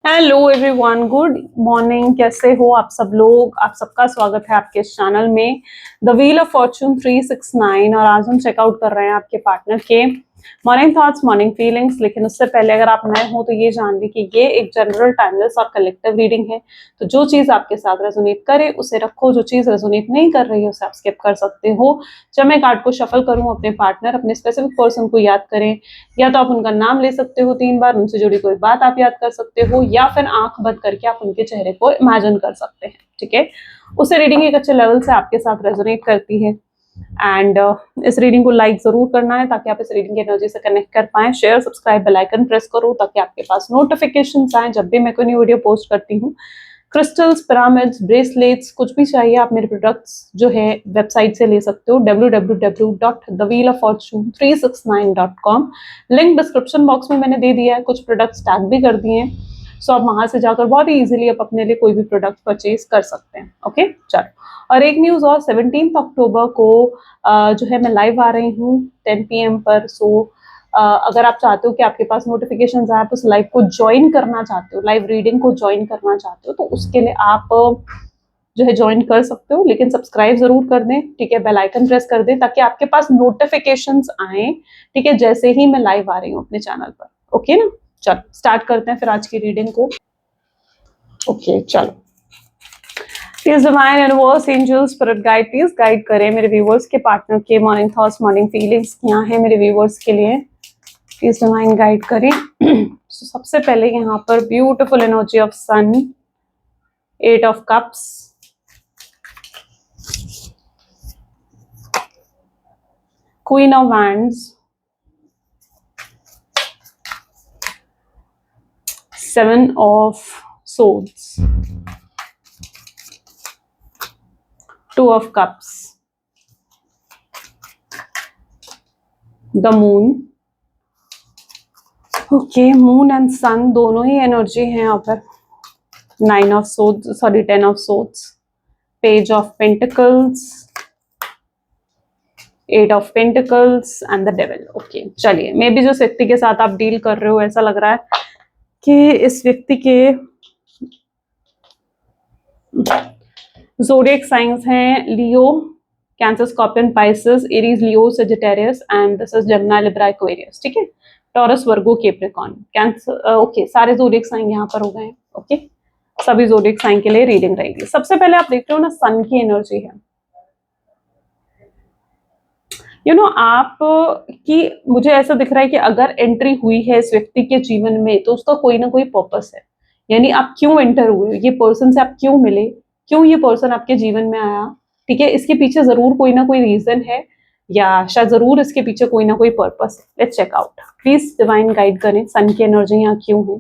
Hello everyone, good morning. कैसे हो आप सब लोग? आप सबका स्वागत है आपके इस चैनल में द व्हील ऑफ फॉर्चून 369। और आज हम चेकआउट कर रहे हैं आपके पार्टनर के मॉर्निंग थॉट्स, मॉर्निंग फीलिंग्स। लेकिन उससे पहले अगर आप नए हो तो ये जान ली कि ये एक जनरल, टाइमलेस और कलेक्टिव रीडिंग है। तो जो चीज आपके साथ रेजोनेट करे उसे रखो, जो चीज रेजोनेट नहीं कर रही है उसे आप स्किप कर सकते हो। जब मैं कार्ड को शफल करूं, अपने पार्टनर, अपने स्पेसिफिक पर्सन को याद करें। या तो आप उनका नाम ले सकते हो 3 बार, उनसे जुड़ी कोई बात आप याद कर सकते हो, या फिर आंख बंद करके आप उनके चेहरे को इमेजिन कर सकते हैं। ठीक है, उससे रीडिंग एक अच्छे लेवल से आपके साथ रेजोनेट करती है। एंड इस रीडिंग को लाइक जरूर करना है ताकि आप इस रीडिंग की एनर्जी से कनेक्ट कर पाए। Share, subscribe, bell icon press करो ताकि आपके पास नोटिफिकेशंस आए जब भी मैं कोई न्यू वीडियो पोस्ट करती हूँ। क्रिस्टल्स, पिरामिड्स, ब्रेसलेट्स, कुछ भी चाहिए आप मेरे प्रोडक्ट्स जो है वेबसाइट से ले सकते हो, www.thewheeloffortune369.com। लिंक डिस्क्रिप्शन बॉक्स में मैंने दे दिया है, कुछ प्रोडक्ट्स टैग भी कर दिए हैं। सो आप वहां से जाकर बहुत ही इजीली आप अपने लिए कोई भी प्रोडक्ट परचेज कर सकते हैं। ओके, चलो। और एक न्यूज और, 17 अक्टूबर को जो है मैं लाइव आ रही हूँ 10 PM पर। सो अगर आप चाहते हो कि आपके पास नोटिफिकेशन आए, आप उस लाइव को ज्वाइन करना चाहते हो, लाइव रीडिंग को ज्वाइन करना चाहते हो, तो उसके लिए आप जो है ज्वाइन कर सकते हो। लेकिन सब्सक्राइब जरूर कर दें, ठीक है, बेल आइकन प्रेस कर दें ताकि आपके पास नोटिफिकेशंस आए, ठीक है, जैसे ही मैं लाइव आ रही हूँ अपने चैनल पर। ओके ना, चलो स्टार्ट करते हैं फिर आज की रीडिंग को। ओके, चलो। Please divine universe, angel, spirit guide, please guide करें मेरे व्यूवर्स के पार्टनर के मॉर्निंग थॉट्स, मॉर्निंग फीलिंग्स क्या है मेरे व्यूवर्स के लिए। प्लीज डिवाइन गाइड करें। so, सबसे पहले यहाँ पर beautiful energy of sun, 8 of cups, queen of wands, 7 of swords, 2 of cups, the moon। Okay, moon and sun दोनों ही एनर्जी है यहाँ पर। 9 of swords, sorry 10 of swords, page of pentacles, 8 of pentacles and the devil. Okay, चलिए। May be जिस व्यक्ति के साथ आप डील कर रहे हो, ऐसा लग रहा है कि इस व्यक्ति के ज़ोडिएक साइंस हैं Leo, Cancer, Scorpion, Pisces, Aries, Leo, Sagittarius and this is Gemini, Libra, Aquarius. ठीक है, Taurus, Virgo, Capricorn, Cancer. Okay, सारे ज़ोडिएक साइन यहाँ पर हो गए हैं। ओके, सभी ज़ोडिएक साइन के लिए रीडिंग रहेगी। सबसे पहले आप देख रहे हो ना, सन की एनर्जी है। आप की मुझे ऐसा दिख रहा है कि अगर एंट्री हुई है इस व्यक्ति के जीवन में तो उसका कोई ना कोई पर्पस है। यानी आप क्यों एंटर हुए, ये पर्सन से आप क्यों मिले, क्यों ये पर्सन आपके जीवन में आया, ठीक है, इसके पीछे जरूर कोई ना कोई रीजन है, या शायद जरूर इसके पीछे कोई ना कोई पर्पस है। Let's check out. Please divine guide करें, सन की एनर्जी यहाँ क्यों है।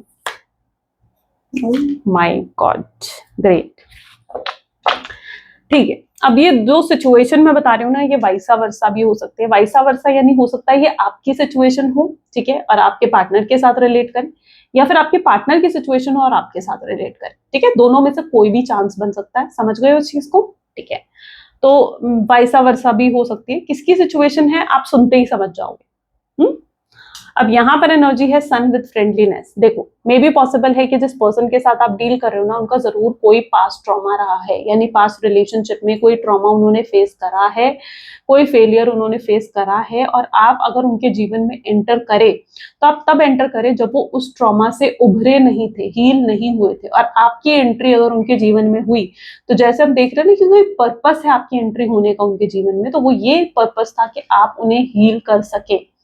My God, great. ठीक है, अब ये जो सिचुएशन मैं बता रही हूँ ना, ये वाइसा वर्सा भी हो सकती है। वाइसा वर्सा यानी हो सकता है ये आपकी सिचुएशन हो, ठीक है, और आपके पार्टनर के साथ रिलेट करें, या फिर आपके पार्टनर की सिचुएशन हो और आपके साथ रिलेट करें। ठीक है, दोनों में से कोई भी चांस बन सकता है। समझ गए उस चीज को? ठीक है, तो वाइसा वर्सा भी हो सकती है। किसकी सिचुएशन है आप सुनते ही समझ जाओगे। अब यहाँ पर एनर्जी है सन विद फ्रेंडलीनेस। देखो, मे बी पॉसिबल है कि जिस पर्सन के साथ आप डील कर रहे हो ना, उनका जरूर कोई पास्ट ट्रॉमा रहा है, यानी पास्ट रिलेशनशिप में कोई ट्रॉमा उन्होंने फेस करा है, कोई फेलियर उन्होंने फेस करा है। और आप अगर उनके जीवन में एंटर करें तो आप तब एंटर करें जब वो उस ट्रॉमा से उभरे नहीं थे, हील नहीं हुए थे। और आपकी एंट्री अगर उनके जीवन में हुई तो जैसे हम देख रहे हैं ना कि कोई पर्पस है आपकी एंट्री होने का उनके जीवन में, तो वो ये पर्पस था कि आप उन्हें हील कर सके।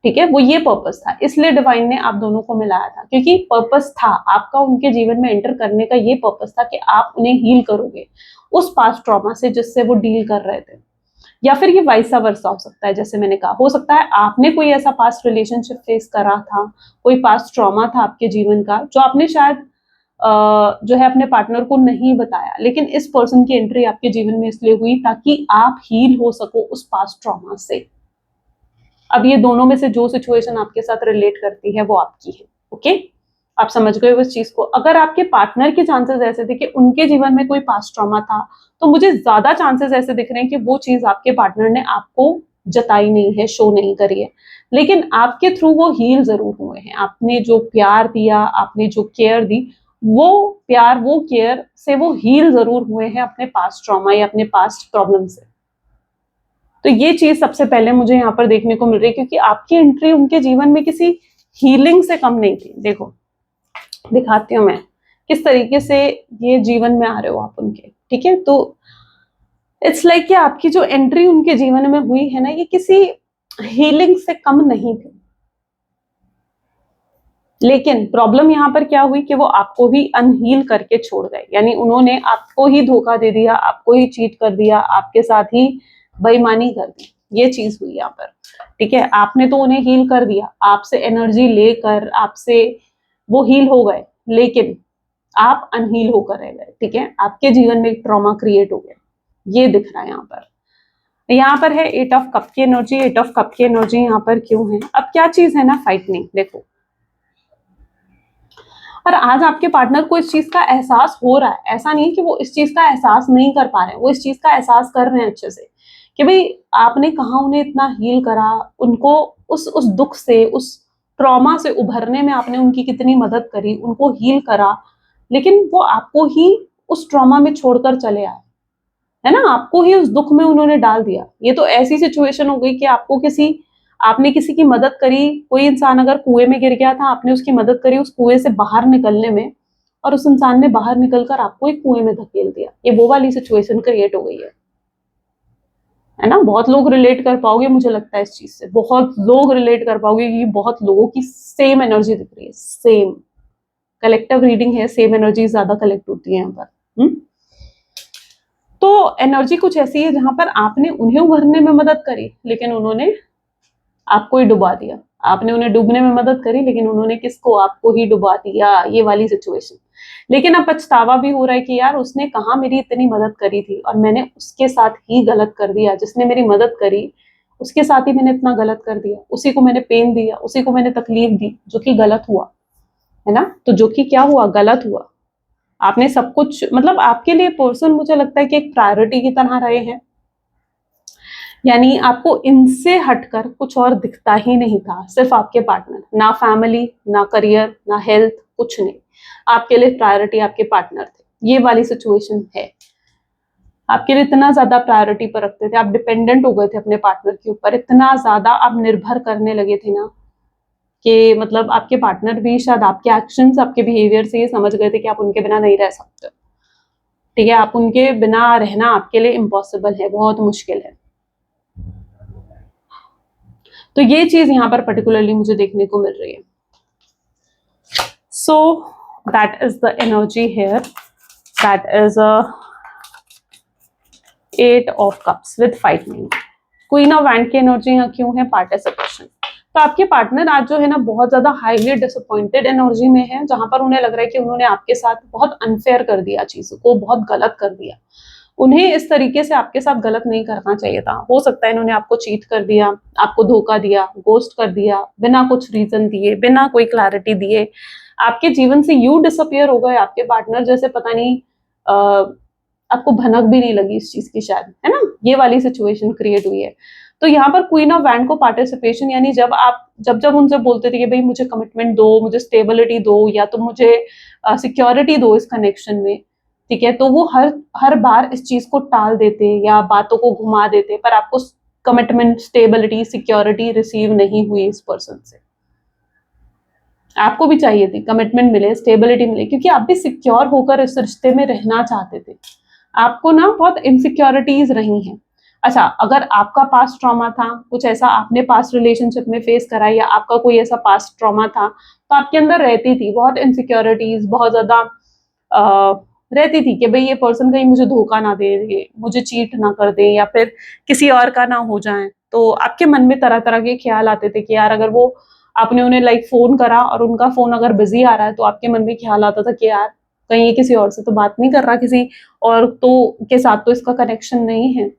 ठीक है, वो ये पर्पस था, इसलिए डिवाइन ने आप दोनों को मिलाया था, क्योंकि पर्पस था आपका उनके जीवन में एंटर करने का। ये पर्पस था कि आप उन्हें हील करोगे उस पास्ट ट्रॉमा से जिससे वो डील कर रहे थे। या फिर ये वाइसा वर्सा हो सकता है, जैसे मैंने कहा, हो सकता है आपने कोई ऐसा पास्ट रिलेशनशिप फेस करा था, कोई पास्ट ट्रॉमा था आपके जीवन का जो आपने शायद जो है अपने पार्टनर को नहीं बताया, लेकिन इस पर्सन की एंट्री आपके जीवन में इसलिए हुई ताकि आप हील हो सको उस पास्ट ट्रॉमा से। अब ये दोनों में से जो सिचुएशन आपके साथ रिलेट करती है वो आपकी है। ओके, आप समझ गए उस चीज को। अगर आपके पार्टनर के चांसेस ऐसे थे कि उनके जीवन में कोई पास्ट ट्रॉमा था, तो मुझे ज्यादा चांसेस ऐसे दिख रहे हैं कि वो चीज आपके पार्टनर ने आपको जताई नहीं है, शो नहीं करी है, लेकिन आपके थ्रू वो हील जरूर हुए हैं। आपने जो प्यार दिया, आपने जो केयर दी, वो प्यार वो केयर से वो हील जरूर हुए हैं अपने पास्ट ट्रॉमा या अपने पास्ट प्रॉब्लम से। तो ये चीज सबसे पहले मुझे यहाँ पर देखने को मिल रही है, क्योंकि आपकी एंट्री उनके जीवन में किसी हीलिंग से कम नहीं थी। देखो दिखाती हूँ मैं किस तरीके से ये जीवन में आ रहे हो आप उनके, ठीक है। तो इट्स लाइक कि आपकी जो एंट्री उनके जीवन में हुई है ना, ये किसी हीलिंग से कम नहीं थी। लेकिन प्रॉब्लम यहाँ पर क्या हुई कि वो आपको ही अनहील करके छोड़ गए, यानी उन्होंने आपको ही धोखा दे दिया, आपको ही चीट कर दिया, आपके साथ ही बेईमानी कर दी। ये चीज हुई यहाँ पर, ठीक है। आपने तो उन्हें हील कर दिया, आपसे एनर्जी लेकर आपसे वो हील हो गए, लेकिन आप अनहील होकर रह गए, ठीक है। आपके जीवन में एक ट्रॉमा क्रिएट हो गया, ये दिख रहा है यहाँ पर। यहाँ पर है 8 ऑफ कप की एनर्जी। 8 ऑफ कप की एनर्जी यहाँ पर क्यों है? अब क्या चीज है ना, फाइटनिंग। देखो, और आज आपके पार्टनर को इस चीज का एहसास हो रहा है। ऐसा नहीं कि वो इस चीज का एहसास नहीं कर पा रहे हैं, वो इस चीज का एहसास कर रहे हैं अच्छे से, कि भाई आपने कहा उन्हें इतना हील करा, उनको उस दुख से, उस ट्रॉमा से उभरने में आपने उनकी कितनी मदद करी, उनको हील करा, लेकिन वो आपको ही उस ट्रॉमा में छोड़कर चले आए, है ना। आपको ही उस दुख में उन्होंने डाल दिया। ये तो ऐसी सिचुएशन हो गई कि आपने किसी की मदद करी। कोई इंसान अगर कुएं में गिर गया था, आपने उसकी मदद करी उस कुएं से बाहर निकलने में, और उस इंसान ने बाहर निकलकर आपको ही कुएं में धकेल दिया। ये वो वाली सिचुएशन क्रिएट हो गई है ना। बहुत लोग रिलेट कर पाओगे, मुझे लगता है इस चीज से बहुत लोग रिलेट कर पाओगे, क्योंकि बहुत लोगों की सेम एनर्जी दिख रही है। सेम कलेक्टिव रीडिंग है, सेम एनर्जी ज्यादा कलेक्ट होती है यहाँ पर। तो एनर्जी कुछ ऐसी है जहां पर आपने उन्हें उभरने में मदद करी, लेकिन उन्होंने आपको ही डुबा दिया। आपने उन्हें डूबने में मदद करी, लेकिन उन्होंने किसको? आपको ही डुबा दिया। ये वाली सिचुएशन। लेकिन अब पछतावा भी हो रहा है कि यार उसने कहा मेरी इतनी मदद करी थी और मैंने उसके साथ ही गलत कर दिया। जिसने मेरी मदद करी उसके साथ ही मैंने इतना गलत कर दिया, उसी को मैंने पेन दिया, उसी को मैंने तकलीफ दी, जो कि गलत हुआ, है ना। तो जो कि क्या हुआ? गलत हुआ। आपने सब कुछ, मतलब आपके लिए पर्सन मुझे लगता है कि एक प्रायोरिटी की तरह रहे हैं, यानी आपको इनसे हटकर कुछ और दिखता ही नहीं था। सिर्फ आपके पार्टनर, ना फैमिली, ना करियर, ना हेल्थ, कुछ नहीं। आपके लिए प्रायोरिटी आपके पार्टनर थे। ये वाली सिचुएशन है। आपके लिए इतना ज्यादा प्रायोरिटी पर रखते थे, आप डिपेंडेंट हो गए थे अपने पार्टनर के ऊपर, इतना ज्यादा आप निर्भर करने लगे थे ना, कि मतलब आपके पार्टनर भी शायद आपके एक्शंस, आपके बिहेवियर से ये समझ गए थे कि आप उनके बिना नहीं रह सकते, ठीक है। आप उनके बिना रहना आपके लिए इम्पॉसिबल है, बहुत मुश्किल है। तो ये चीज यहाँ पर पर्टिकुलरली मुझे देखने को मिल रही है। So that is the energy here, that is a 8 of cups with frightening. Queen of wand की एनर्जी यहाँ क्यों है? पार्टिसिपेशन। तो आपके पार्टनर आज जो है ना बहुत ज्यादा हाईली डिसअपॉइंटेड एनर्जी में है, जहां पर उन्हें लग रहा है कि उन्होंने आपके साथ बहुत अनफेयर कर दिया, चीजों को बहुत गलत कर दिया। उन्हें इस तरीके से आपके साथ गलत नहीं करना चाहिए था। हो सकता है इन्होंने आपको चीट कर दिया, आपको धोखा दिया, गोस्ट कर दिया, बिना कुछ रीजन दिए, बिना कोई क्लैरिटी दिए आपके जीवन से यू डिसअपियर हो गए आपके पार्टनर, जैसे पता नहीं आपको भनक भी नहीं लगी इस चीज की शायद, है ना। ये वाली सिचुएशन क्रिएट हुई है। तो यहाँ पर क्वीन ऑफ वैंड को पार्टिसिपेशन, यानी जब उनसे बोलते थे कि भाई मुझे कमिटमेंट दो, मुझे स्टेबिलिटी दो, या तो मुझे सिक्योरिटी दो इस कनेक्शन में, ठीक है, तो वो हर बार इस चीज को टाल देते या बातों को घुमा देते, पर आपको कमिटमेंट, स्टेबिलिटी, सिक्योरिटी रिसीव नहीं हुई इस पर्सन से। आपको भी चाहिए थी कमिटमेंट मिले, स्टेबिलिटी मिले, क्योंकि आप भी सिक्योर होकर इस रिश्ते में रहना चाहते थे। आपको ना बहुत इनसिक्योरिटीज रही हैं। अच्छा, अगर आपका पास्ट ट्रॉमा था, कुछ ऐसा आपने पास्ट रिलेशनशिप में फेस करा, या आपका कोई ऐसा पास्ट ट्रॉमा था, तो आपके अंदर रहती थी बहुत इनसिक्योरिटीज, बहुत ज्यादा रहती थी कि भाई ये पर्सन कहीं मुझे धोखा ना दे, मुझे चीट ना कर दे, या फिर किसी और का ना हो जाए। तो आपके मन में तरह तरह के ख्याल आते थे कि यार अगर वो, आपने उन्हें लाइक फोन करा और उनका फोन अगर बिजी आ रहा है, तो आपके मन में ख्याल आता था कि यार कहीं ये किसी और से तो बात नहीं कर रहा, किसी और तो के साथ तो इसका कनेक्शन नहीं है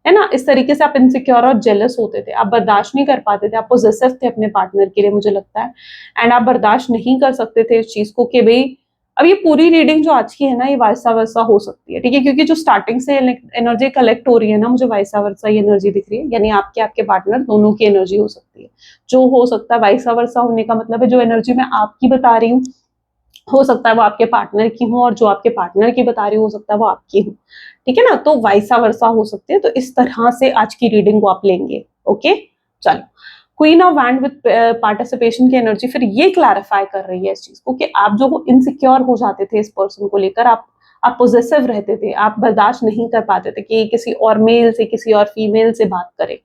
ना। इस तरीके से आप इनसिक्योर और जेलस होते थे, आप बर्दाश्त नहीं कर पाते थे, आप पॉजेसिव थे अपने पार्टनर के लिए, मुझे लगता है। एंड आप बर्दाश्त नहीं कर सकते थे इस चीज को कि भाई अब ये पूरी रीडिंग जो आज की है ना, ये वाइसा वर्सा हो सकती है, ठीक है, क्योंकि जो स्टार्टिंग से एनर्जी कलेक्ट हो रही है ना, मुझे वाइसा वर्सा ये एनर्जी दिख रही है, यानी आपके पार्टनर दोनों की एनर्जी हो सकती है। जो हो सकता है वाइसा वर्सा होने का मतलब है, जो एनर्जी मैं आपकी बता रही हूँ हो सकता है वो आपके पार्टनर की हो, और जो आपके पार्टनर की बता रही हो सकता है वो आपकी हो, ठीक है ना। तो वाइसा वर्सा हो सकती है। तो इस तरह से आज की रीडिंग को आप लेंगे। ओके, चलो। Queen of wand with participation की एनर्जी फिर ये क्लैरिफाई कर रही है इस चीज को कि आप जो इनसिक्योर हो जाते थे इस पर्सन को लेकर, आप पोजेसिव रहते थे, आप बर्दाश्त नहीं कर पाते थे कि किसी और मेल से किसी और फीमेल से बात करे,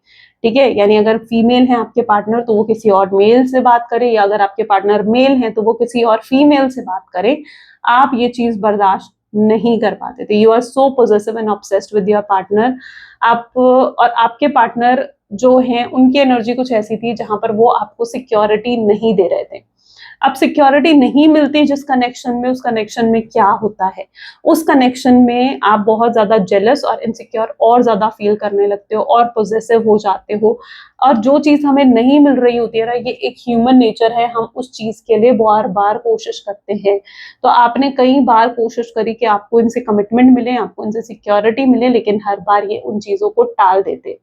ठीक है। यानी अगर फीमेल है आपके पार्टनर तो वो किसी और मेल से बात करे, या अगर आपके पार्टनर मेल है तो वो किसी और फीमेल से बात करे, आप ये चीज बर्दाश्त नहीं कर पाते थे। You are so possessive and obsessed with your partner. आप और आपके पार्टनर जो हैं उनकी एनर्जी कुछ ऐसी थी जहां पर वो आपको सिक्योरिटी नहीं दे रहे थे। अब सिक्योरिटी नहीं मिलती जिस कनेक्शन में, उस कनेक्शन में क्या होता है, उस कनेक्शन में आप बहुत ज्यादा जेलस और इनसिक्योर और ज्यादा फील करने लगते हो और पॉजेसिव हो जाते हो। और जो चीज हमें नहीं मिल रही होती है ना, ये एक ह्यूमन नेचर है, हम उस चीज के लिए बार बार कोशिश करते हैं। तो आपने कई बार कोशिश करी कि आपको इनसे कमिटमेंट मिले, आपको इनसे सिक्योरिटी मिले, लेकिन हर बार ये उन चीजों को टाल देते।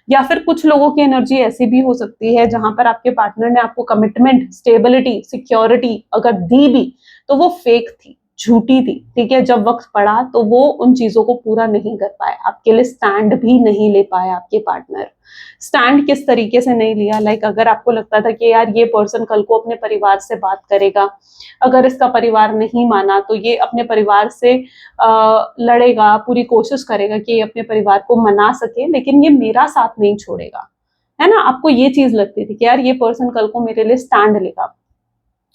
या फिर कुछ लोगों की एनर्जी ऐसी भी हो सकती है जहां पर आपके पार्टनर ने आपको कमिटमेंट, स्टेबिलिटी, सिक्योरिटी अगर दी भी तो वो फेक थी, झूठी थी, ठीक है। जब वक्त पड़ा तो वो उन चीजों को पूरा नहीं कर पाए, आपके लिए स्टैंड भी नहीं ले पाए। आपके पार्टनर स्टैंड किस तरीके से नहीं लिया, लाइक अगर आपको लगता था कि यार ये पर्सन कल को अपने परिवार से बात करेगा, अगर इसका परिवार नहीं माना तो ये अपने परिवार से लड़ेगा, पूरी कोशिश करेगा कि ये अपने परिवार को मना सके, लेकिन ये मेरा साथ नहीं छोड़ेगा, है ना। आपको ये चीज लगती थी कि यार ये पर्सन कल को मेरे लिए स्टैंड लेगा,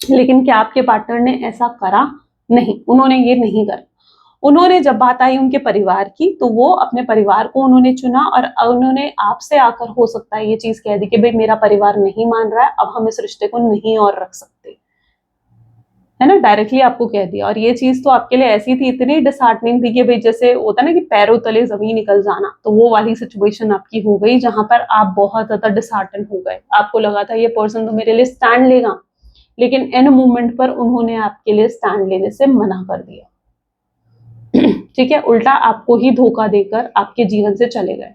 लेकिन क्या आपके पार्टनर ने ऐसा करा? नहीं, उन्होंने ये नहीं करा। उन्होंने जब बात आई उनके परिवार की तो वो अपने परिवार को उन्होंने चुना, और उन्होंने आपसे आकर हो सकता है ये चीज कह दी कि भाई मेरा परिवार नहीं मान रहा है, अब हम इस रिश्ते को नहीं और रख सकते, है ना। डायरेक्टली आपको कह दिया। और ये चीज तो आपके लिए ऐसी थी, इतनी डिसहार्टनिंग थी कि भाई जैसे होता ना कि पैरों तले जमीन निकल जाना, तो वो वाली सिचुएशन आपकी हो गई जहां पर आप बहुत ज्यादा डिसहार्टन हो गए। आपको लगा था ये पर्सन तो मेरे लिए स्टैंड लेगा, लेकिन एन मूवमेंट पर उन्होंने आपके लिए स्टैंड लेने से मना कर दिया, ठीक है। उल्टा आपको ही धोखा देकर आपके जीवन से चले गए।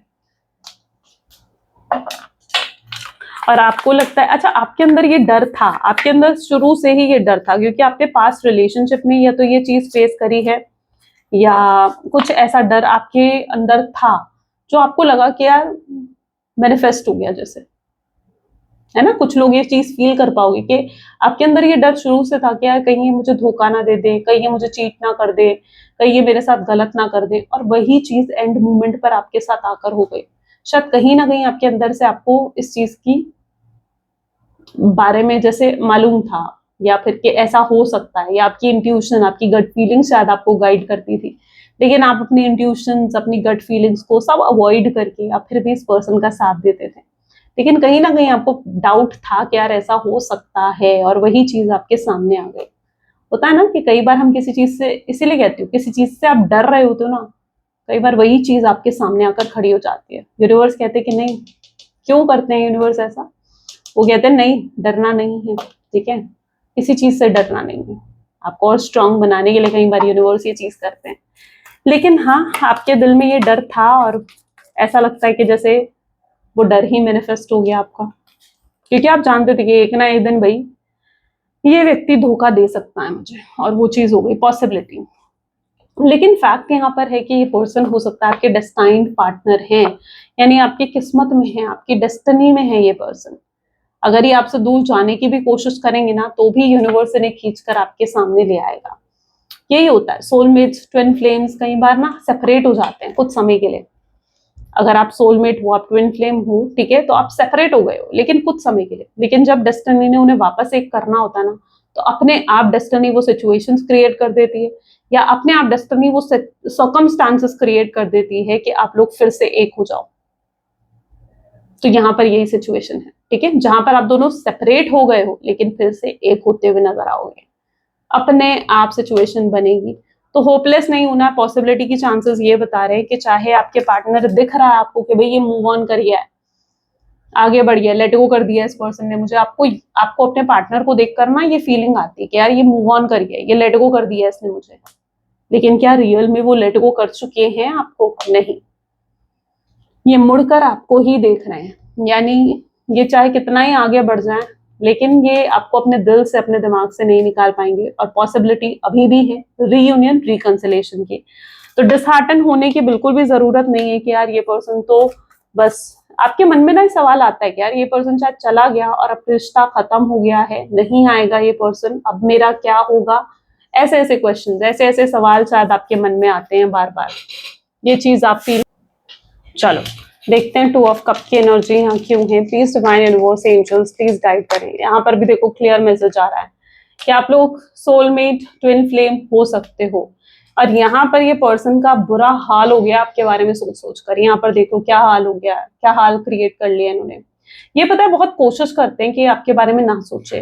और आपको लगता है, अच्छा आपके अंदर ये डर था, आपके अंदर शुरू से ही ये डर था, क्योंकि आपने पास्ट रिलेशनशिप में या तो ये चीज फेस करी है, या कुछ ऐसा डर आपके अंदर था जो आपको लगा कि यार मैनिफेस्ट हो गया जैसे, है ना। कुछ लोग ये चीज फील कर पाओगे कि आपके अंदर ये डर शुरू से था कि यार कहीं ये मुझे धोखा ना दे दे, कहीं ये मुझे चीट ना कर दे, कहीं ये मेरे साथ गलत ना कर दे, और वही चीज एंड मोमेंट पर आपके साथ आकर हो गई। शायद कहीं ना कहीं आपके अंदर से आपको इस चीज की बारे में जैसे मालूम था, या फिर कि ऐसा हो सकता है, या आपकी इंट्यूशन, आपकी गट फीलिंग शायद आपको गाइड करती थी, लेकिन आप अपनी इंट्यूशन, अपनी गट फीलिंग्स को सब अवॉइड करके आप फिर भी इस पर्सन का साथ देते थे। लेकिन कहीं ना कहीं आपको डाउट था कि यार ऐसा हो सकता है, और वही चीज आपके सामने आ गई। होता है ना कि कई बार हम किसी चीज से, इसीलिए कहती हूँ, किसी चीज से आप डर रहे होते हो ना, कई बार वही चीज आपके सामने आकर खड़ी हो जाती है। यूनिवर्स कहते हैं कि नहीं, क्यों करते हैं यूनिवर्स ऐसा? वो कहते हैं नहीं, डरना नहीं है, ठीक है, किसी चीज से डरना नहीं है। आपको और स्ट्रांग बनाने के लिए कई बार यूनिवर्स ये चीज करते हैं। लेकिन हाँ, आपके दिल में ये डर था, और ऐसा लगता है कि जैसे वो डर ही मैनिफेस्ट हो गया आपका, क्योंकि आप जानते थे कि एक ना एक दिन भाई ये व्यक्ति धोखा दे सकता है मुझे, और वो चीज हो गई पॉसिबिलिटी। लेकिन फैक्ट यहाँ पर है कि ये पर्सन हो सकता है आपके डेस्टाइन्ड पार्टनर हैं, यानी आपकी किस्मत में है, आपकी डेस्टिनी में है ये पर्सन। अगर ये आपसे दूर जाने की भी कोशिश करेंगे ना, तो भी यूनिवर्स इन्हें खींचकर आपके सामने ले आएगा। यही होता है, सोलमेट्स, ट्विन फ्लेम्स कई बार ना सेपरेट हो जाते हैं कुछ समय के लिए। अगर आप सोलमेट हो, आप ट्विन फ्लेम हो, ठीक है, तो आप सेपरेट हो गए हो, लेकिन कुछ समय के लिए। लेकिन जब डेस्टिनी ने उन्हें वापस एक करना होता है ना, तो अपने आप डेस्टिनी वो सिचुएशंस क्रिएट कर देती है, या अपने आप डेस्टिनी वो सर्कमस्टांसेस क्रिएट कर देती है कि आप लोग फिर से एक हो जाओ। तो यहाँ पर यही सिचुएशन है, ठीक है, जहां पर आप दोनों सेपरेट हो गए हो, लेकिन फिर से एक होते हुए नजर आओगे। अपने आप सिचुएशन बनेगी। तो होपलेस नहीं होना, पॉसिबिलिटी की चांसेस ये बता रहे हैं कि चाहे आपके पार्टनर दिख रहा है आपको कि भाई ये मूव ऑन करिए, आगे बढ़ गया, लेट गो कर दिया इस पर्सन ने मुझे। आपको आपको अपने पार्टनर को देख कर ना ये फीलिंग आती है कि यार ये मूव ऑन कर गया, ये लेट गो कर दिया इसने मुझे। लेकिन क्या रियल में वो लेट गो कर चुके हैं आपको? नहीं, ये मुड़कर आपको ही देख रहे हैं। यानी ये चाहे कितना ही आगे बढ़ जाए, लेकिन ये आपको अपने दिल से, अपने दिमाग से नहीं निकाल पाएंगे। और पॉसिबिलिटी अभी भी है रीयूनियन, रिकंसिलेशन की। तो डिसहार्टन होने की बिल्कुल भी जरूरत नहीं है कि यार ये पर्सन तो बस, आपके मन में ना ये सवाल आता है कि यार ये पर्सन शायद चला गया और अब रिश्ता खत्म हो गया है, नहीं आएगा ये पर्सन, अब मेरा क्या होगा। ऐसे ऐसे क्वेश्चन, ऐसे ऐसे सवाल शायद आपके मन में आते हैं बार बार। ये चीज आप फील, चलो देखते हैं 2 ऑफ कप की एनर्जी यहाँ क्यों है। Please divine universe angels please guide करें। यहाँ पर भी देखो क्लियर मैसेज आ रहा है कि आप लोग सोलमेट, ट्विन फ्लेम हो सकते हो। और यहाँ पर ये पर्सन का बुरा हाल हो गया आपके बारे में सोच सोच कर। यहाँ पर देखो क्या हाल हो गया, क्या हाल क्रिएट कर लिया इन्होंने। ये पता है बहुत कोशिश करते हैं कि आपके बारे में ना सोचे।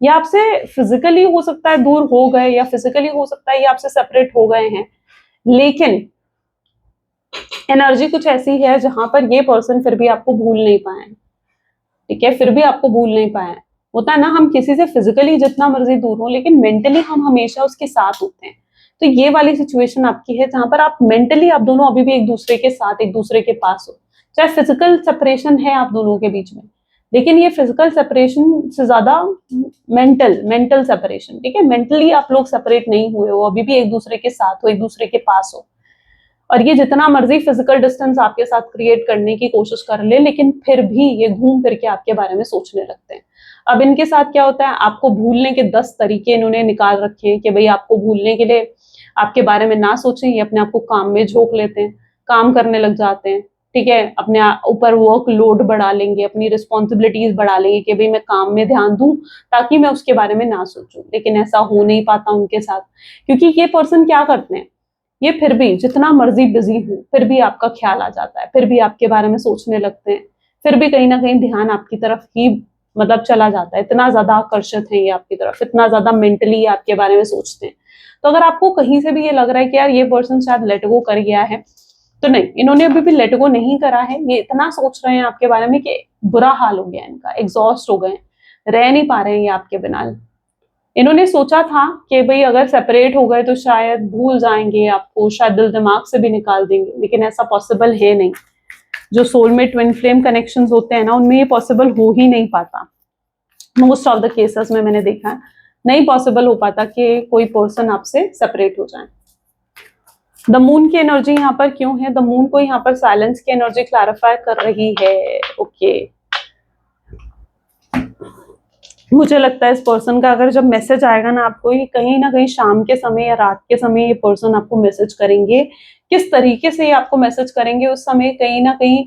ये आपसे फिजिकली हो सकता है दूर हो गए, या फिजिकली हो सकता है ये आपसे सेपरेट हो गए हैं, लेकिन एनर्जी कुछ ऐसी है जहां पर ये पर्सन फिर भी आपको भूल नहीं पाए। ठीक है, फिर भी आपको भूल नहीं पाए। होता है ना, हम किसी से फिजिकली जितना मर्जी दूर हो, लेकिन मेंटली हम हमेशा उसके साथ होते हैं। तो ये वाली सिचुएशन आपकी है जहां पर आप मेंटली, आप दोनों अभी भी एक दूसरे के साथ, एक दूसरे के पास हो। चाहे फिजिकल सेपरेशन है आप दोनों के बीच में, लेकिन ये फिजिकल सेपरेशन से ज्यादा मेंटल मेंटल सेपरेशन। ठीक है, मेंटली आप लोग सेपरेट नहीं हुए हो, अभी भी एक दूसरे के साथ हो, एक दूसरे के पास हो। और ये जितना मर्जी फिजिकल डिस्टेंस आपके साथ क्रिएट करने की कोशिश कर ले, लेकिन फिर भी ये घूम फिर के आपके बारे में सोचने लगते हैं। अब इनके साथ क्या होता है, आपको भूलने के 10 तरीके इन्होंने निकाल रखे हैं कि भाई आपको भूलने के लिए आपके बारे में ना सोचें। ये अपने आप को काम में झोंक लेते हैं, काम करने लग जाते हैं। ठीक है, अपने ऊपर वर्क लोड बढ़ा लेंगे, अपनी रिस्पॉन्सिबिलिटीज बढ़ा लेंगे कि भाई मैं काम में ध्यान दूं ताकि मैं उसके बारे में ना सोचूं। लेकिन ऐसा हो नहीं पाता उनके साथ, क्योंकि ये पर्सन क्या करते हैं, ये फिर भी जितना मर्जी बिजी हो, फिर भी आपका ख्याल आ जाता है, फिर भी आपके बारे में सोचने लगते हैं, फिर भी कहीं ना कहीं ध्यान आपकी तरफ ही मतलब चला जाता है। इतना ज्यादा आकर्षित है ये आपकी तरफ, इतना ज्यादा मेंटली आपके बारे में सोचते हैं। तो अगर आपको कहीं से भी ये लग रहा है कि यार ये पर्सन शायद लेट गो कर गया है, तो नहीं, इन्होंने अभी भी लेट गो नहीं करा है। ये इतना सोच रहे हैं आपके बारे में कि बुरा हाल हो गया इनका, एग्जॉस्ट हो गए, रह नहीं पा रहे हैं ये आपके बिना। इन्होंने सोचा था कि भाई अगर सेपरेट हो गए तो शायद भूल जाएंगे आपको, शायद दिल दिमाग से भी निकाल देंगे, लेकिन ऐसा पॉसिबल है नहीं। जो सोलमेट ट्विन फ्लेम कनेक्शंस होते हैं ना, उनमें ये पॉसिबल हो ही नहीं पाता। मोस्ट ऑफ द केसेस में मैंने देखा है, नहीं पॉसिबल हो पाता कि कोई पर्सन आपसे सेपरेट हो जाए। द मून की एनर्जी यहाँ पर क्यों है? द मून को यहाँ पर साइलेंस की एनर्जी क्लैरिफाई कर रही है। ओके, मुझे लगता है इस पर्सन का अगर जब मैसेज आएगा ना आपको, ये कहीं ना कहीं शाम के समय या रात के समय ये पर्सन आपको मैसेज करेंगे। किस तरीके से ये आपको मैसेज करेंगे उस समय, कहीं ना कहीं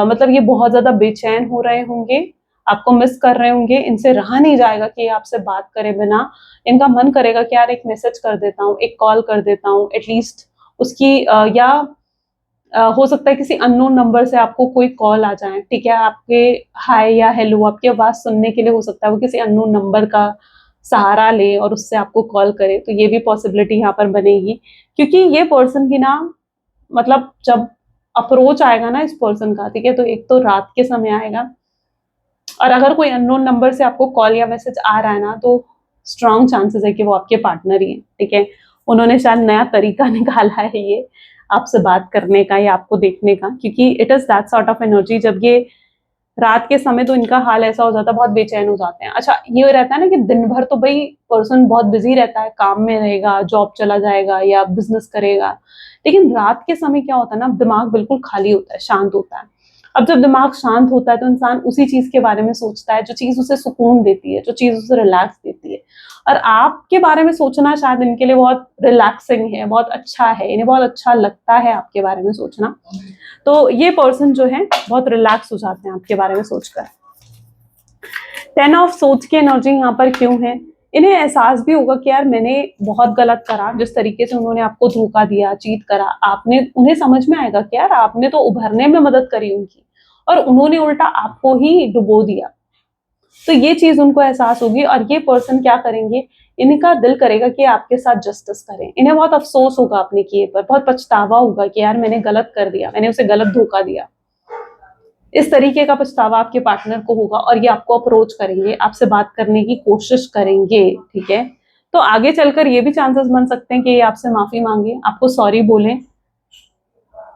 मतलब ये बहुत ज्यादा बेचैन हो रहे होंगे, आपको मिस कर रहे होंगे, इनसे रहा नहीं जाएगा कि ये आपसे बात करे बिना। इनका मन करेगा कि यार एक मैसेज कर देता हूँ, एक कॉल कर देता हूँ एटलीस्ट उसकी, या हो सकता है किसी अननोन नंबर से आपको कोई कॉल आ जाए। ठीक है, आपके हाय या हेलो, आपकी आवाज सुनने के लिए हो सकता है वो किसी अननोन नंबर का सहारा ले और उससे आपको कॉल करे। तो ये भी पॉसिबिलिटी यहाँ पर बनेगी, क्योंकि ये पर्सन की ना, मतलब जब अप्रोच आएगा ना इस पर्सन का, ठीक है, तो एक तो रात के समय आएगा, और अगर कोई अननोन नंबर से आपको कॉल या मैसेज आ रहा है ना, तो स्ट्रॉन्ग चांसेस है कि वो आपके पार्टनर ही है। ठीक है, उन्होंने शायद नया तरीका निकाला है ये आपसे बात करने का या आपको देखने का, क्योंकि it is that sort of energy. जब ये रात के समय, तो इनका हाल ऐसा हो जाता है, बहुत बेचैन हो जाते हैं। अच्छा, ये रहता है ना कि दिन भर तो भाई पर्सन बहुत बिजी रहता है, काम में रहेगा, जॉब चला जाएगा या बिजनेस करेगा, लेकिन रात के समय क्या होता है ना, दिमाग बिल्कुल खाली होता है, शांत होता है। अब जब दिमाग शांत होता है तो इंसान उसी चीज के बारे में सोचता है जो चीज उसे सुकून देती है, जो चीज उसे रिलैक्स देती है। और आपके बारे में सोचना शायद इनके लिए बहुत रिलैक्सिंग है, बहुत अच्छा है, इन्हें बहुत अच्छा लगता है आपके बारे में सोचना। तो ये पर्सन जो है बहुत रिलैक्स हो जाते हैं आपके बारे में सोचकर। 10 ऑफ सोच की एनर्जी यहाँ पर क्यों है? इन्हें एहसास भी होगा कि यार मैंने बहुत गलत करा, जिस तरीके से उन्होंने आपको धोखा दिया, चीट करा आपने, उन्हें समझ में आएगा कि यार आपने तो उभरने में मदद करी उनकी, और उन्होंने उल्टा आपको ही डुबो दिया। तो ये चीज उनको एहसास होगी, और ये पर्सन क्या करेंगे, इनका दिल करेगा कि आपके साथ जस्टिस करें। इन्हें बहुत अफसोस होगा अपने किए पर, बहुत पछतावा होगा कि यार मैंने गलत कर दिया, मैंने उसे गलत धोखा दिया। इस तरीके का पछतावा आपके पार्टनर को होगा और ये आपको अप्रोच करेंगे, आपसे बात करने की कोशिश करेंगे, ठीक है। तो आगे चलकर ये भी चांसेस बन सकते हैं कि ये आपसे माफी मांगे, आपको सॉरी बोले,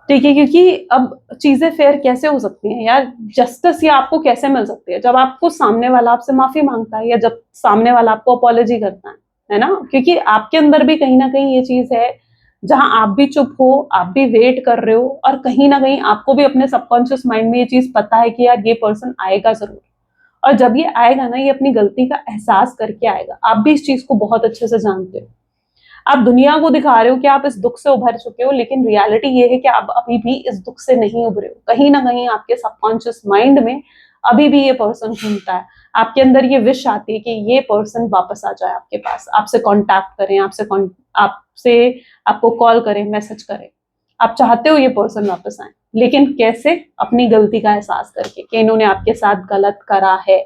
ठीक है। क्योंकि अब चीजें फेयर कैसे हो सकती हैं यार, जस्टिस ये आपको कैसे मिल सकती है जब आपको सामने वाला आपसे माफी मांगता है या जब सामने वाला आपको अपॉलॉजी करता है ना। क्योंकि आपके अंदर भी कहीं ना कहीं ये चीज है, जहां आप भी चुप हो, आप भी वेट कर रहे हो, और कहीं ना कहीं आपको भी अपने सबकॉन्शियस माइंड में ये चीज पता है कि यार ये पर्सन आएगा जरूर, और जब ये आएगा ना, ये अपनी गलती का एहसास करके आएगा। आप भी इस चीज को बहुत अच्छे से जानते हो, आप दुनिया को दिखा रहे हो कि आप इस दुख से उभर चुके हो, लेकिन रियलिटी ये है कि आप अभी भी इस दुख से नहीं उभरे हो। कहीं ना कहीं आपके सबकॉन्शियस माइंड में अभी भी ये पर्सन घूमता है, आपके अंदर ये विश आती है कि ये पर्सन वापस आ जाए आपके पास, आपसे कांटेक्ट करें, आपसे आपको कॉल करें, मैसेज करें। आप चाहते हो ये पर्सन वापस आए, लेकिन कैसे? अपनी गलती का एहसास करके कि इन्होंने आपके साथ गलत करा है।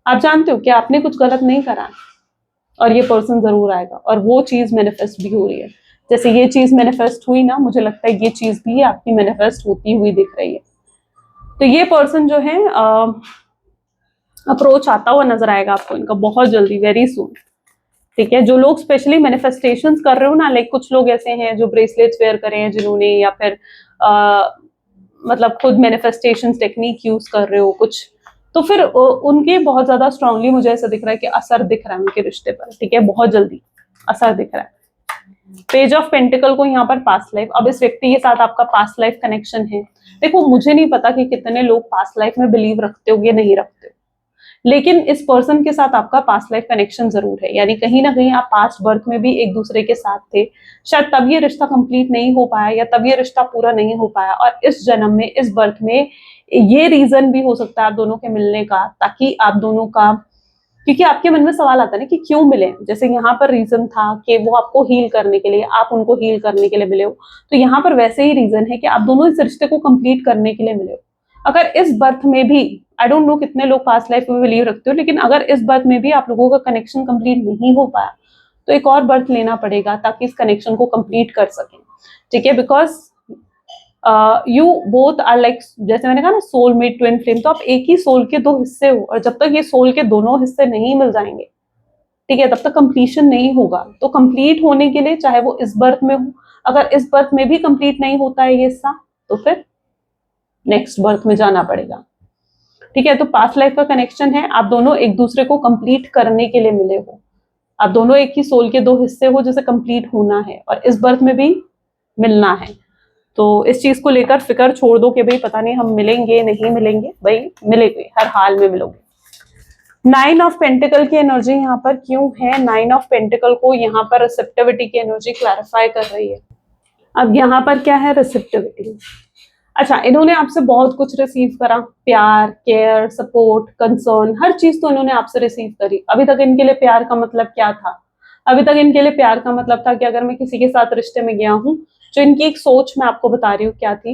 आप जानते हो कि आपने कुछ गलत नहीं करा और ये पर्सन जरूर आएगा, और वो चीज मैनिफेस्ट भी हो रही है। जैसे ये चीज मैनिफेस्ट हुई ना, मुझे लगता है ये चीज भी आपकी मैनिफेस्ट होती हुई दिख रही है। तो ये पर्सन जो है अप्रोच आता हुआ नजर आएगा आपको इनका बहुत जल्दी, वेरी सून, ठीक है। जो लोग स्पेशली मैनिफेस्टेशंस कर रहे हो ना, लाइक कुछ लोग ऐसे हैं जो ब्रेसलेट्स वेयर करे हैं जिन्होंने, या फिर मतलब खुद मैनिफेस्टेशन टेक्निक यूज कर रहे हो कुछ, तो फिर उनके बहुत ज्यादा स्ट्रांगली मुझे ऐसा दिख रहा है कि असर दिख रहा है उनके रिश्ते पर, ठीक है, बहुत जल्दी असर दिख रहा है। पेज ऑफ पेंटिकल को यहाँ पर पास्ट लाइफ, अब इस व्यक्ति के साथ आपका पास्ट लाइफ कनेक्शन है। देखो, मुझे नहीं पता कि कितने लोग पास्ट लाइफ में बिलीव रखते हो या नहीं रखते हो, लेकिन इस पर्सन के साथ आपका पास्ट लाइफ कनेक्शन जरूर है। यानी कहीं ना कहीं आप पास्ट बर्थ में भी एक दूसरे के साथ थे, शायद तब ये रिश्ता कंप्लीट नहीं हो पाया या तब ये रिश्ता पूरा नहीं हो पाया, और इस जन्म में, इस बर्थ में ये रीजन भी हो सकता है आप दोनों के मिलने का, ताकि आप दोनों का, क्योंकि आपके मन में सवाल आता है ना कि क्यों मिले। जैसे यहाँ पर रीजन था कि वो आपको हील करने के लिए, आप उनको हील करने के लिए मिले हो, तो यहाँ पर वैसे ही रीजन है कि आप दोनों इस रिश्ते को कंप्लीट करने के लिए मिले हो। अगर इस बर्थ में भी, आई डोंट नो कितने लोग पास्ट लाइफ में बिलीव रखते हो, लेकिन अगर इस बर्थ में भी आप लोगों का कनेक्शन कंप्लीट नहीं हो पाया, तो एक और बर्थ लेना पड़ेगा ताकि इस कनेक्शन को कंप्लीट कर सकें, ठीक है। Because you both are like, जैसे मैंने कहा ना, सोलमेट, ट्विन फ्लेम, तो आप एक ही सोल के दो हिस्से हो, और जब तक ये सोल के दोनों हिस्से नहीं मिल जाएंगे, ठीक है, तब तक कंप्लीशन नहीं होगा। तो कंप्लीट होने के लिए, चाहे वो इस बर्थ में हो, अगर इस बर्थ में भी कंप्लीट नहीं होता है ये हिस्सा, तो फिर नेक्स्ट बर्थ में जाना पड़ेगा, ठीक है। तो पास्ट लाइफ का कनेक्शन है, आप दोनों एक दूसरे को कंप्लीट करने के लिए मिले हो, आप दोनों एक ही सोल के दो हिस्से हो जिसे कंप्लीट होना है, और इस बर्थ में भी मिलना है। तो इस चीज को लेकर फिक्र छोड़ दो कि भाई पता नहीं हम मिलेंगे नहीं मिलेंगे, भाई मिलेंगे, हर हाल में मिलोगे। 9 ऑफ पेंटिकल की एनर्जी यहाँ पर क्यों है? 9 ऑफ पेंटिकल को यहाँ पर रिसेप्टिविटी की एनर्जी क्लैरिफाई कर रही है। अब यहाँ पर क्या है? रिसेप्टिविटी। अच्छा, इन्होंने आपसे बहुत कुछ रिसीव करा, प्यार, केयर, सपोर्ट, कंसर्न, हर चीज तो इन्होंने आपसे रिसीव करी। अभी तक इनके लिए प्यार का मतलब क्या था? अभी तक इनके लिए प्यार का मतलब था कि अगर मैं किसी के साथ रिश्ते में गया हूँ, जो इनकी एक सोच मैं आपको बता रही हूँ क्या थी,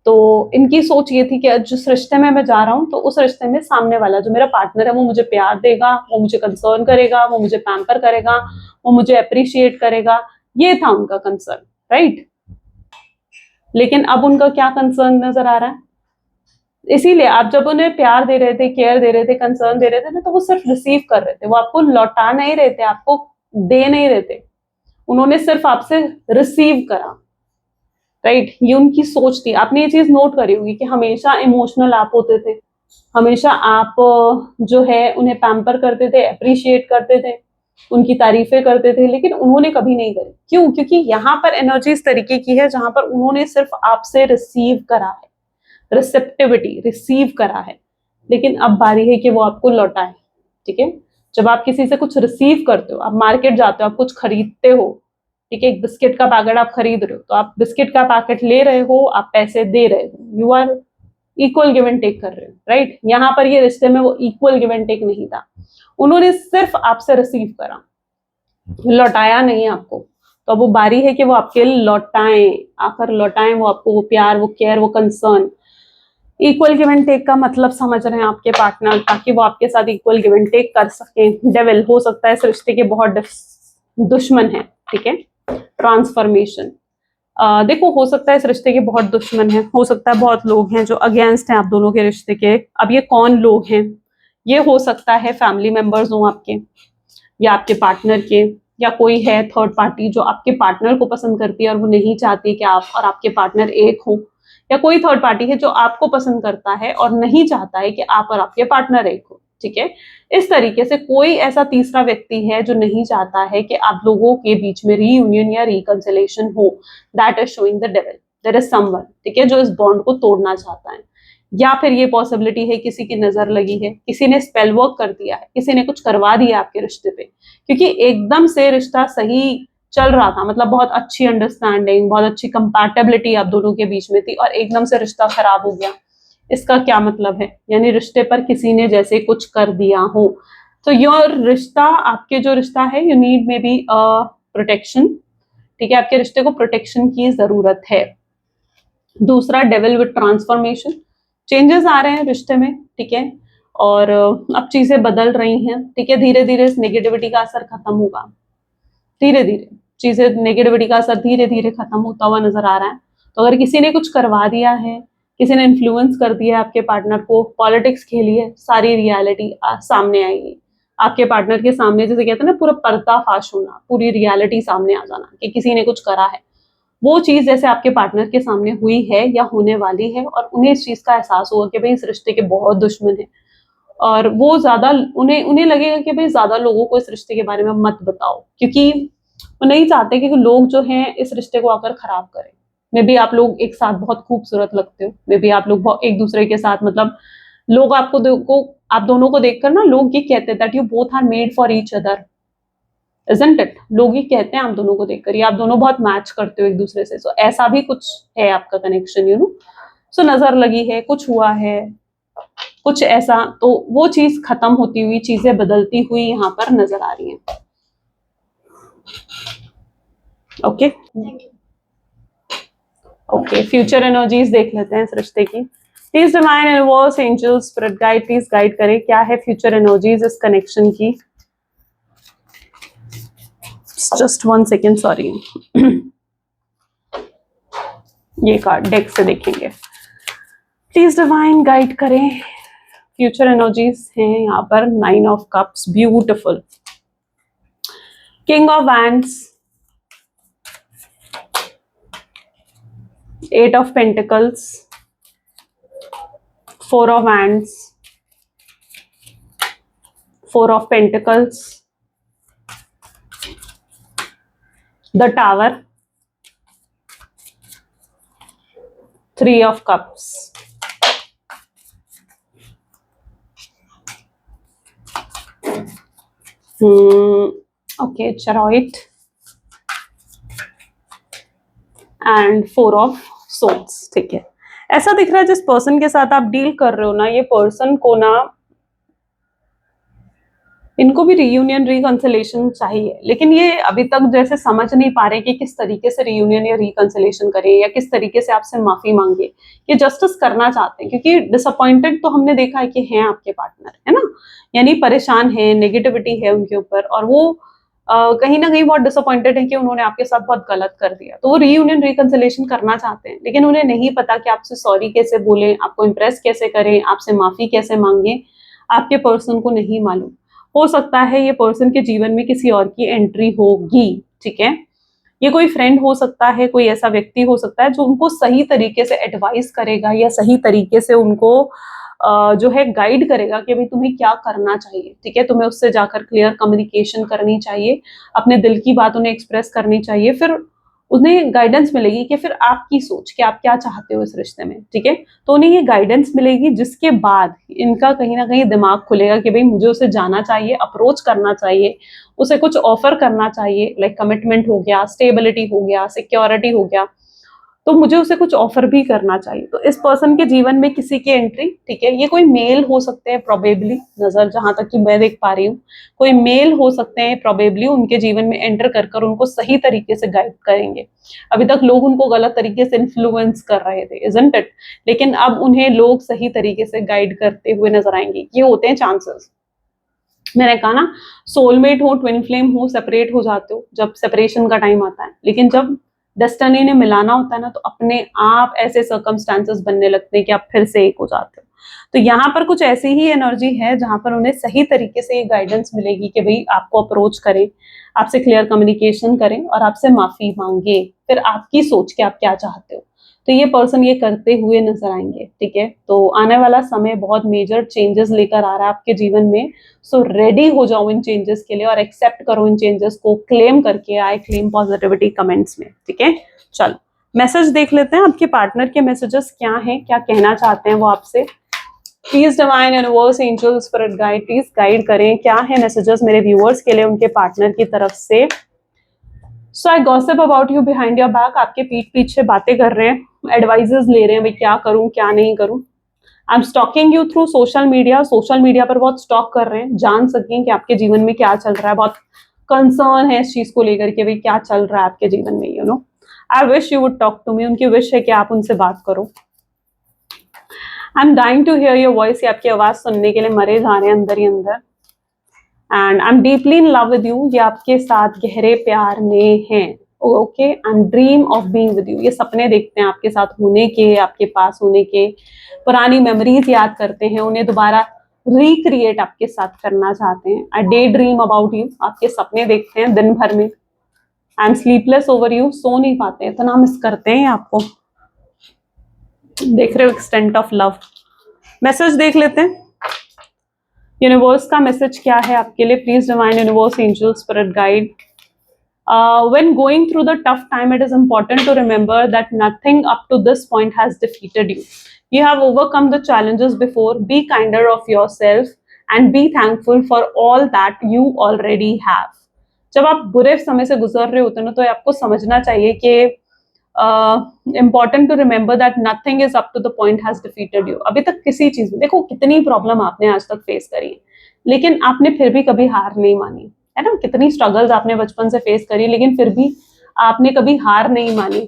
तो इनकी सोच ये थी कि जिस रिश्ते में मैं जा रहा हूँ, तो उस रिश्ते में सामने वाला जो मेरा पार्टनर है वो मुझे प्यार देगा, वो मुझे कंसर्न करेगा, वो मुझे पैम्पर करेगा, वो मुझे अप्रिशिएट करेगा। ये था उनका कंसर्न, राइट। लेकिन अब उनका क्या कंसर्न नजर आ रहा है? इसीलिए आप जब उन्हें प्यार दे रहे थे, केयर दे रहे थे, कंसर्न दे रहे थे ना, तो वो सिर्फ रिसीव कर रहे थे, वो आपको लौटा नहीं रहे थे, आपको दे नहीं रहे थे, उन्होंने सिर्फ आपसे रिसीव करा, राइट। ये उनकी सोच थी। आपने ये चीज नोट करी होगी कि हमेशा इमोशनल आप होते थे, हमेशा आप जो है उन्हें पैम्पर करते थे, अप्रिशिएट करते थे, उनकी तारीफें करते थे, लेकिन उन्होंने कभी नहीं करी। क्यों? क्योंकि यहाँ पर एनर्जी इस तरीके की है जहां पर उन्होंने सिर्फ आपसे रिसीव करा है, रिसेप्टिविटी, रिसीव करा है, लेकिन अब बारी है कि वो आपको लौटाए, ठीक है। जब आप किसी से कुछ रिसीव करते हो, आप मार्केट जाते हो, आप कुछ खरीदते हो, ठीक है, एक बिस्किट का पैकेट आप खरीद रहे हो, तो आप बिस्किट का पैकेट ले रहे हो, आप पैसे दे रहे हो, you are equal give and take कर रहे हो, राइट। यहाँ पर ये रिश्ते में वो इक्वल गिव एंड टेक नहीं था, उन्होंने सिर्फ आपसे रिसीव करा, लौटाया नहीं आपको। तो अब वो बारी है कि वो आपके लौटाएं, आकर लौटाएं वो आपको, वो प्यार, वो केयर, वो concern. Equal give and take का मतलब समझ रहे हैं आपके पार्टनर, ताकि वो आपके साथ इक्वल गिव एंड टेक कर सके। डेविल हो सकता है इस रिश्ते के बहुत दुश्मन है, ठीक है। ट्रांसफॉर्मेशन, देखो, हो सकता है इस रिश्ते के बहुत दुश्मन हैं, हो सकता है बहुत लोग हैं जो अगेंस्ट हैं आप दोनों के रिश्ते के। अब ये कौन लोग हैं? ये हो सकता है फैमिली मेंबर्स हो आपके, या आपके पार्टनर के, या कोई है थर्ड पार्टी जो आपके पार्टनर को पसंद करती है और वो नहीं चाहती कि आप और आपके पार्टनर एक हो, या कोई थर्ड पार्टी है जो आपको पसंद करता है और नहीं चाहता है कि आप और आपके पार्टनर एक हो, ठीक है। इस तरीके से कोई ऐसा तीसरा व्यक्ति है जो नहीं चाहता है कि आप लोगों के बीच में रीयूनियन या रिकंसिलेशन हो। That is showing the devil, there is someone, ठीक है, जो इस बॉन्ड को तोड़ना चाहता है। या फिर ये पॉसिबिलिटी है किसी की नजर लगी है, किसी ने स्पेल वर्क कर दिया है, किसी ने कुछ करवा दिया आपके रिश्ते पे, क्योंकि एकदम से रिश्ता सही चल रहा था, मतलब बहुत अच्छी अंडरस्टैंडिंग, बहुत अच्छी कंपैटिबिलिटी आप दोनों के बीच में थी, और एकदम से रिश्ता खराब हो गया। इसका क्या मतलब है? यानी रिश्ते पर किसी ने जैसे कुछ कर दिया हो। तो योर रिश्ता, आपके जो रिश्ता है, you need may be protection, ठीक है, आपके रिश्ते को प्रोटेक्शन की जरूरत है। दूसरा, डेविल विद ट्रांसफॉर्मेशन, चेंजेस आ रहे हैं रिश्ते में, ठीक है, और अब चीजें बदल रही हैं, ठीक है, धीरे धीरे इस नेगेटिविटी का असर खत्म होगा, धीरे धीरे चीजें, नेगेटिविटी का असर धीरे धीरे खत्म होता हुआ नजर आ रहा है। तो अगर किसी ने कुछ करवा दिया है, किसी ने इन्फ्लुएंस कर दिया है आपके पार्टनर को, पॉलिटिक्स खेली है, सारी रियलिटी सामने आएगी आपके पार्टनर के सामने। जैसे कहते हैं ना, पूरा पर्दाफाश होना, पूरी रियलिटी सामने आ जाना कि किसी ने कुछ करा है। वो चीज जैसे आपके पार्टनर के सामने हुई है या होने वाली है, और उन्हें इस चीज का एहसास होगा कि भाई इस रिश्ते के बहुत दुश्मन है, और वो ज्यादा, उन्हें उन्हें लगेगा कि भाई ज्यादा लोगों को इस रिश्ते के बारे में मत बताओ, क्योंकि वो नहीं चाहते कि लोग जो हैं इस रिश्ते को आकर खराब करें। मे बी आप लोग एक साथ बहुत खूबसूरत लगते हो, मे बी आप लोग एक दूसरे के साथ, मतलब लोग आप दोनों को देखकर ना, लोग ये कहते हैं that you both are made for each other, isn't it. लोग ही कहते हैं आप दोनों को देखकर, ये आप दोनों बहुत मैच करते हो एक दूसरे से। सो ऐसा भी कुछ है आपका कनेक्शन, यू नो। सो नजर लगी है, कुछ हुआ है, कुछ ऐसा, तो वो चीज खत्म होती हुई, चीजें बदलती हुई यहाँ पर नजर आ रही हैं। ओके ओके, फ्यूचर एनर्जीज देख लेते हैं इस रिश्ते की। Please divine universe, angels, spirit guide, please guide करें, क्या है फ्यूचर एनर्जीज इस कनेक्शन की। Just 1 second, sorry. ये कार्ड डेक से देखेंगे। प्लीज डिवाइन गाइड करें, फ्यूचर एनर्जीज हैं यहाँ पर। 9 of cups, beautiful, king of wands, 8 of pentacles, 4 of wands, 4 of pentacles, the tower, 3 of cups. Okay, chariot and 4 of swords, ठीक है। ऐसा दिख रहा है जिस पर्सन के साथ आप डील कर रहे हो ना, ये पर्सन को ना, इनको भी रीयूनियन रिकंसिलेशन चाहिए, लेकिन ये अभी तक जैसे समझ नहीं पा रहे कि किस तरीके से रीयूनियन या रिकंसिलेशन करें, या किस तरीके से आपसे माफी मांगे। ये जस्टिस करना चाहते हैं, क्योंकि डिसअपॉइंटेड तो हमने देखा है कि हैं आपके पार्टनर, है ना, यानी परेशान है, नेगेटिविटी है उनके ऊपर, और वो कहीं ना कहीं बहुत डिसअपॉइंटेड है कि उन्होंने आपके साथ बहुत गलत कर दिया। तो वो रीयूनियन रिकंसिलेशन करना चाहते हैं, लेकिन उन्हें नहीं पता कि आपसे सॉरी कैसे बोलें, आपको इम्प्रेस कैसे करें, आपसे माफी कैसे मांगे, आपके पर्सन को नहीं मालूम। हो सकता है ये पर्सन के जीवन में किसी और की एंट्री होगी, ठीक है। ये कोई फ्रेंड हो सकता है, कोई ऐसा व्यक्ति हो सकता है जो उनको सही तरीके से एडवाइस करेगा, या सही तरीके से उनको जो है गाइड करेगा कि भाई तुम्हें क्या करना चाहिए, ठीक है। तुम्हें उससे जाकर क्लियर कम्युनिकेशन करनी चाहिए, अपने दिल की बात उन्हें एक्सप्रेस करनी चाहिए, फिर उन्हें गाइडेंस मिलेगी कि फिर आपकी सोच कि आप क्या चाहते हो इस रिश्ते में, ठीक है। तो उन्हें ये गाइडेंस मिलेगी, जिसके बाद इनका कहीं ना कहीं दिमाग खुलेगा कि भाई मुझे उसे जाना चाहिए, अप्रोच करना चाहिए, उसे कुछ ऑफर करना चाहिए, लाइक कमिटमेंट हो गया, स्टेबिलिटी हो गया, सिक्योरिटी हो गया, तो मुझे उसे कुछ ऑफर भी करना चाहिए। तो इस पर्सन के जीवन में किसी की एंट्री, ठीक है, ये कोई मेल हो सकते हैं प्रोबेबली, नजर जहां तक कि मैं देख पा रही हूँ, कोई मेल हो सकते हैं प्रोबेबली, उनके जीवन में एंटर कर कर उनको सही तरीके से गाइड करेंगे। अभी तक लोग उनको गलत तरीके से इन्फ्लुएंस कर रहे थे, इजंट इट, लेकिन अब उन्हें लोग सही तरीके से गाइड करते हुए नजर आएंगे। ये होते हैं चांसेस। मैंने कहा ना, सोलमेट हो, ट्विन फ्लेम हो, सेपरेट हो जाते हो जब सेपरेशन का टाइम आता है, लेकिन जब डेस्टिनी ने मिलाना होता है ना, तो अपने आप ऐसे सर्कमस्टांसेस बनने लगते हैं कि आप फिर से एक हो जाते हो। तो यहाँ पर कुछ ऐसी ही एनर्जी है जहां पर उन्हें सही तरीके से ये गाइडेंस मिलेगी कि भाई आपको अप्रोच करें, आपसे क्लियर कम्युनिकेशन करें और आपसे माफी मांगे, फिर आपकी सोच के आप क्या चाहते हो। तो ये पर्सन ये करते हुए नजर आएंगे, ठीक है। तो आने वाला समय बहुत मेजर चेंजेस लेकर आ रहा है आपके जीवन में। सो रेडी हो जाओ इन चेंजेस के लिए और एक्सेप्ट करो इन चेंजेस को, क्लेम करके आई क्लेम पॉजिटिविटी कमेंट्स में, ठीक है। चलो मैसेज देख लेते हैं, आपके पार्टनर के मैसेजेस क्या हैं, क्या कहना चाहते हैं वो आपसे। Please divine universe angel spirit guide, please guide करें, क्या है मैसेजेस मेरे व्यूअर्स के लिए उनके पार्टनर की तरफ से। So I gossip about you behind your back, आपके पीठ पीछे बातें कर रहे हैं, एडवाइजेस ले रहे हैं, भाई क्या करूं क्या नहीं करूं। I am stalking you through social media, social media पर बहुत स्टॉक कर रहे हैं, जान सकें कि आपके जीवन में क्या चल रहा है, बहुत कंसर्न है इस चीज को लेकर के भाई क्या चल रहा है आपके जीवन में, you know. I wish you would talk to me, उनकी विश है कि आप उनसे बात करो। I am dying to hear your voice, ये आपकी आवाज सुनने के लिए मरे जा रहे हैं अंदर ही अंदर। And I am deeply in love with you, ये आपके साथ गहरे प्यार में हैं, okay. And dream of being with you, ये सपने देखते हैं आपके साथ होने के, आपके पास होने के, पुरानी मेमोरीज याद करते हैं, उन्हें दोबारा रिक्रिएट आपके साथ करना चाहते हैं। I daydream about you, आपके सपने देखते हैं दिन भर में। I am sleepless over you, सो नहीं पाते, इतना मिस करते हैं आपको। देख रहे हो एक्सटेंट ऑफ लव। मैसेज देख लेते हैं, यूनिवर्स का मैसेज क्या है आपके लिए। Please divine universe angel spirit guide. When going through the tough time, it is important to remember that nothing up to this point has defeated you. You have overcome the challenges before. Be kinder of yourself and be thankful for all that you already have. जब आप बुरे समय से गुजर रहे होते हैं ना, तो आपको समझना चाहिए कि important to remember that nothing is up to the point has defeated you. अभी तक किसी चीज में देखो कितनी प्रॉब्लम आपने आज तक फेस करी है, लेकिन आपने फिर भी कभी हार नहीं मानी, है ना। कितनी स्ट्रगल्स आपने बचपन से फेस करी, लेकिन फिर भी आपने कभी हार नहीं मानी,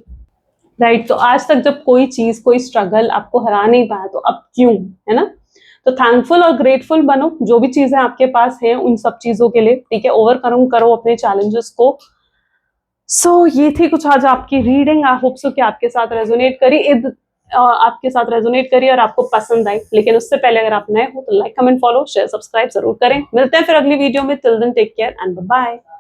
राइट। तो आज तक जब कोई चीज, कोई स्ट्रगल आपको हरा नहीं पाया, तो अब क्यों, है ना। तो थैंकफुल और ग्रेटफुल बनो, जो भी चीजें आपके पास हैं उन सब चीजों के लिए, ठीक है। ओवरकम करो अपने चैलेंजेस को। सो ये थी कुछ आज आपकी रीडिंग। आई होप सो कि आपके साथ रेजोनेट करी, आपके साथ रेजोनेट करी और आपको पसंद आई। लेकिन उससे पहले अगर आप नए हो तो like comment follow share subscribe जरूर करें। मिलते हैं फिर अगली वीडियो में। Till then take care and bye bye.